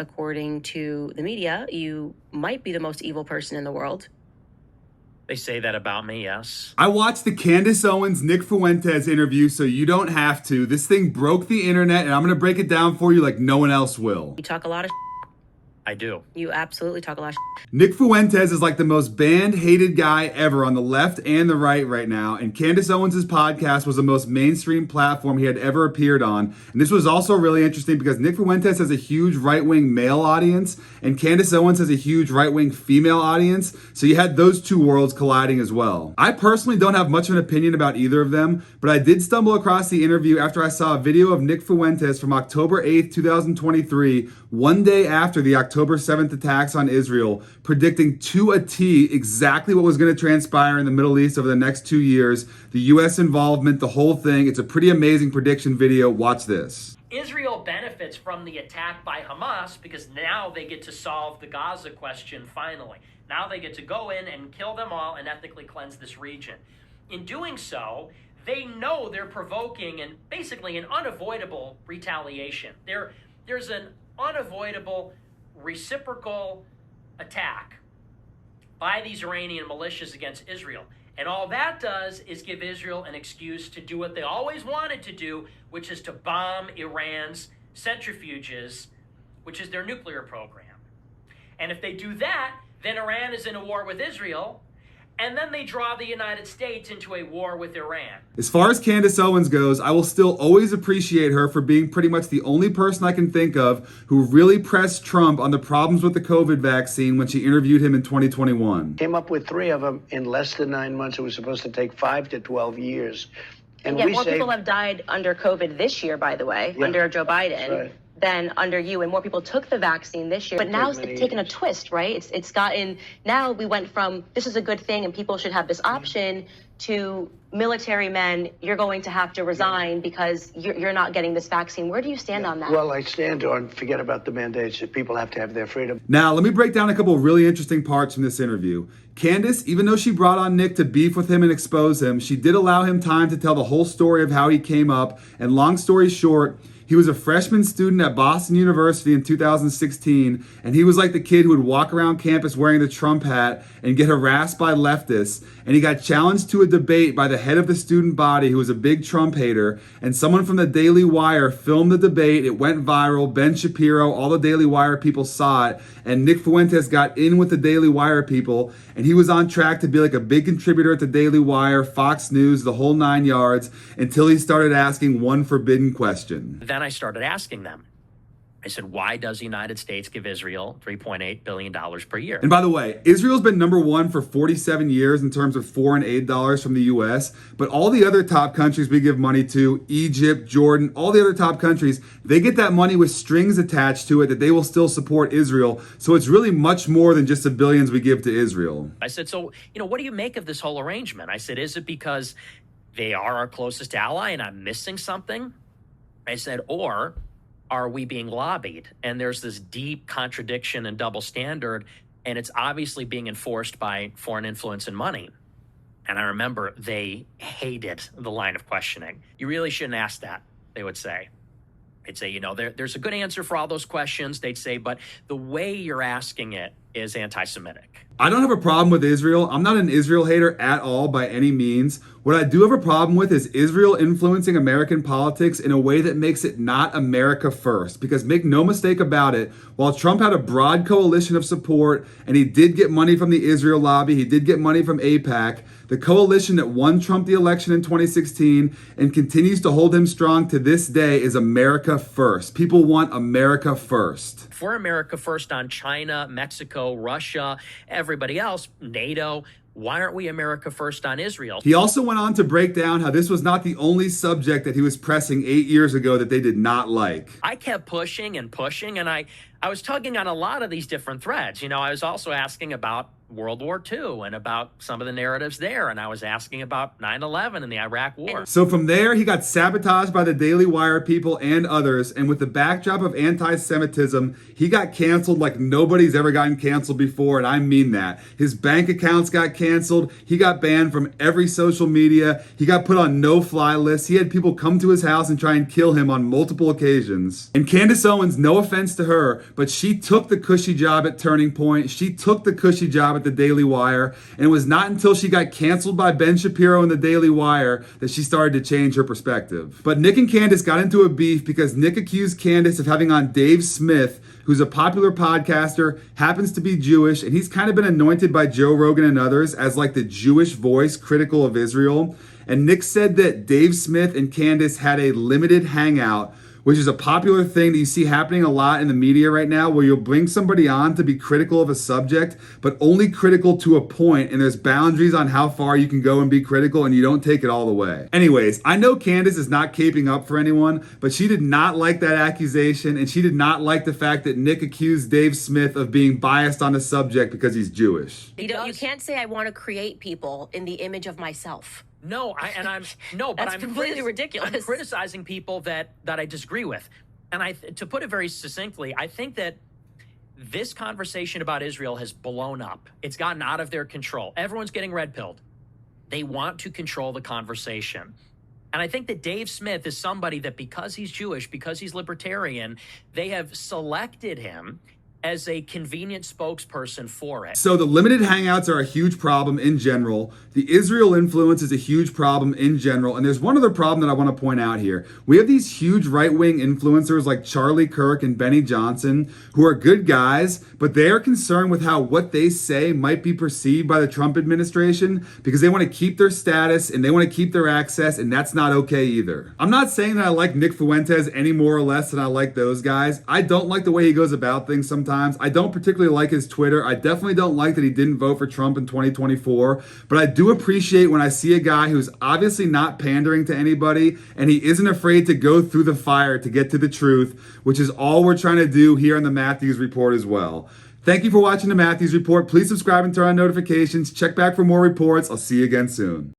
according to the media, you might be the most evil person in the world. They say that about me, yes. I watched the Candace Owens, Nick Fuentes interview, so you don't have to. This thing broke the internet, and I'm going to break it down for you like no one else will. You talk a lot of I do. You absolutely talk a lot of Nick Fuentes is like the most banned, hated guy ever on the left and the right now, and Candace Owens' podcast was the most mainstream platform he had ever appeared on. And this was also really interesting because Nick Fuentes has a huge right-wing male audience, and Candace Owens has a huge right-wing female audience, so you had those two worlds colliding as well. I personally don't have much of an opinion about either of them, but I did stumble across the interview after I saw a video of Nick Fuentes from October 8th, 2023, one day after the October 7th attacks on Israel, predicting to a T exactly what was going to transpire in the Middle East over the next 2 years, the U.S. involvement, the whole thing. It's a pretty amazing prediction video. Watch this. Israel benefits from the attack by Hamas because now they get to solve the Gaza question finally. Now they get to go in and kill them all and ethnically cleanse this region. In doing so, they know they're provoking and basically an unavoidable retaliation. There's an unavoidable reciprocal attack by these Iranian militias against Israel. And all that does is give Israel an excuse to do what they always wanted to do, which is to bomb Iran's centrifuges, which is their nuclear program. And if they do that, then Iran is in a war with Israel, and then they draw the United States into a war with Iran. As far as Candace Owens goes, I will still always appreciate her for being pretty much the only person I can think of who really pressed Trump on the problems with the COVID vaccine when she interviewed him in 2021. Came up with 3 of them in less than 9 months. It was supposed to take 5 to 12 years. And yeah, more people have died under COVID this year, by the way, under Joe Biden. Than under you, and more people took the vaccine this year. But now it's taken a twist, right? It's gotten, now we went from this is a good thing and people should have this option to military men, you're going to have to resign because you're not getting this vaccine. Where do you stand on that? Well, I stand on forget about the mandates. People have to have their freedom. Now, let me break down a couple of really interesting parts from this interview. Candace, even though she brought on Nick to beef with him and expose him, she did allow him time to tell the whole story of how he came up. And long story short, he was a freshman student at Boston University in 2016, and he was like the kid who would walk around campus wearing the Trump hat and get harassed by leftists, and he got challenged to a debate by the head of the student body who was a big Trump hater, and someone from the Daily Wire filmed the debate. It went viral. Ben Shapiro, all the Daily Wire people saw it, and Nick Fuentes got in with the Daily Wire people, and he was on track to be like a big contributor at the Daily Wire, Fox News, the whole 9 yards, until he started asking one forbidden question. Then I started asking them. I said, why does the United States give Israel $3.8 billion per year? And by the way, Israel's been number one for 47 years in terms of foreign aid dollars from the U.S., but all the other top countries we give money to, Egypt, Jordan, all the other top countries, they get that money with strings attached to it that they will still support Israel. So it's really much more than just the billions we give to Israel. I said, so, what do you make of this whole arrangement? I said, is it because they are our closest ally and I'm missing something? I said, or are we being lobbied? And there's this deep contradiction and double standard, and it's obviously being enforced by foreign influence and money. And I remember they hated the line of questioning. You really shouldn't ask that, they would say. They'd say, there's a good answer for all those questions. They'd say, but the way you're asking it is anti-Semitic. I don't have a problem with Israel. I'm not an Israel hater at all by any means. What I do have a problem with is Israel influencing American politics in a way that makes it not America first. Because make no mistake about it, while Trump had a broad coalition of support and he did get money from the Israel lobby, he did get money from AIPAC, the coalition that won Trump the election in 2016 and continues to hold him strong to this day is America first. People want America first. If we're America first on China, Mexico, Russia, everybody else, NATO, why aren't we America first on Israel? He also went on to break down how this was not the only subject that he was pressing 8 years ago that they did not like. I kept pushing and pushing, and I was tugging on a lot of these different threads. I was also asking about World War II and about some of the narratives there. And I was asking about 9/11 and the Iraq War. So from there, he got sabotaged by the Daily Wire people and others. And with the backdrop of anti-Semitism, he got canceled like nobody's ever gotten canceled before. And I mean that. His bank accounts got canceled. He got banned from every social media. He got put on no-fly lists. He had people come to his house and try and kill him on multiple occasions. And Candace Owens, no offense to her, but she took the cushy job at Turning Point. She took the cushy job at the Daily Wire, and it was not until she got canceled by Ben Shapiro and the Daily Wire that she started to change her perspective. But Nick and Candace got into a beef because Nick accused Candace of having on Dave Smith, who's a popular podcaster, happens to be Jewish, and he's kind of been anointed by Joe Rogan and others as like the Jewish voice critical of Israel. And Nick said that Dave Smith and Candace had a limited hangout, which is a popular thing that you see happening a lot in the media right now, where you'll bring somebody on to be critical of a subject, but only critical to a point, and there's boundaries on how far you can go and be critical, and you don't take it all the way. Anyways, I know Candace is not caping up for anyone, but she did not like that accusation, and she did not like the fact that Nick accused Dave Smith of being biased on the subject because he's Jewish. You can't say I want to create people in the image of myself. No, but That's completely ridiculous. I'm criticizing people that I disagree with. And to put it very succinctly, I think that this conversation about Israel has blown up. It's gotten out of their control. Everyone's getting red-pilled. They want to control the conversation. And I think that Dave Smith is somebody that, because he's Jewish, because he's libertarian, they have selected him as a convenient spokesperson for it. So the limited hangouts are a huge problem in general. The Israel influence is a huge problem in general. And there's one other problem that I want to point out here. We have these huge right-wing influencers like Charlie Kirk and Benny Johnson, who are good guys, but they are concerned with how what they say might be perceived by the Trump administration because they want to keep their status and they want to keep their access, and that's not okay either. I'm not saying that I like Nick Fuentes any more or less than I like those guys. I don't like the way he goes about things sometimes. I don't particularly like his Twitter. I definitely don't like that he didn't vote for Trump in 2024, but I do appreciate when I see a guy who's obviously not pandering to anybody and he isn't afraid to go through the fire to get to the truth, which is all we're trying to do here on the Matthews Report as well. Thank you for watching the Matthews Report. Please subscribe and turn on notifications. Check back for more reports. I'll see you again soon.